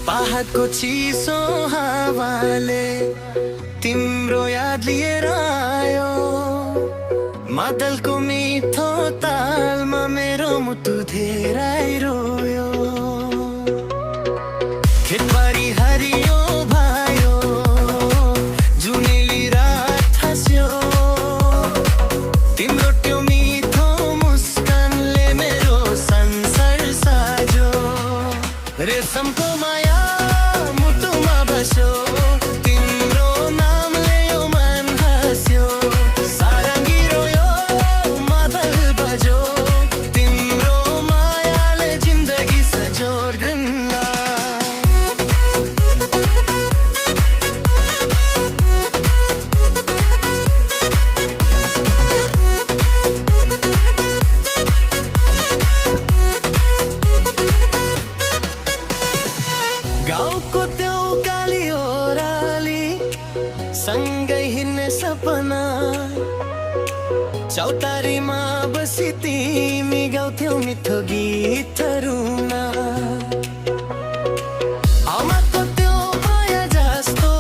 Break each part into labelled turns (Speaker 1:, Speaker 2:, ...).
Speaker 1: पहाडको चिसो हावाले तिम्रो याद लिएर आयो। मादलको मिठो तालमा मेरो मुटु धेरै रोयो। खेतबारी हरियो भयो, जुनेली रात हाँस्यो। तिम्रो त्यो मिठो मुस्कानले मेरो संसार साज्यो। रेशमको माया मुटुमा बस्यो, तिम्रो नामले यो मन हाँस्यो। सारङ्गी रोयो, मादल बज्यो, तिम्रो मायाले जिन्दगी सजोर्दिन्ला। गाउँको त्यो काली ओराली सँगै हिँड्ने सपना, चौतारीमा बसी तिमी गाउँथ्यौ मिठो गीतहरू ना। आमाको त्यो माया जस्तो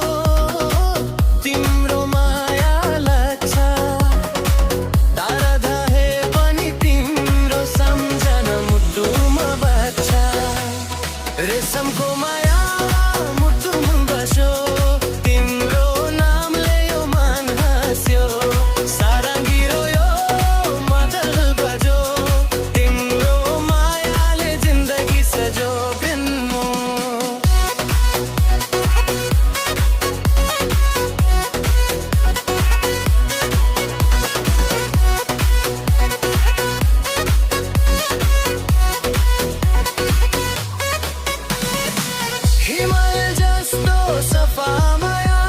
Speaker 1: तिम्रो माया लाग्छ। तारा धाहे पनि तिम्रो सम्झना मुटुमा बाँच्छ। रेशमको माया मुटुमा बस्यो, तिम्रो नामले यो मन हाँस्यो। सारङ्गी रोयो, मादल बज्यो, तिम्रो मायाले जिन्दगी सजो बिन्नु। हिमाल जस्तो सफा माया,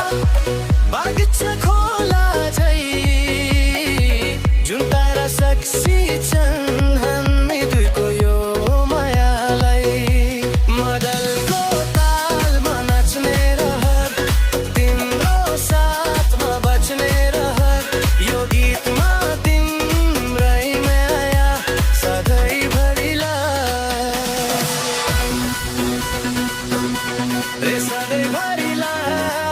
Speaker 1: बगैँचा खोला झै, जुन तारा साक्षी छन् हामी दुईको यो मायालाई। मदलको तालमा नाच्ने रहर, तिम्रो साथमा बच्ने रहर, यो गीतमा तिम्रै माया सधैँभरिलाई। रे सधैँभरिलाई।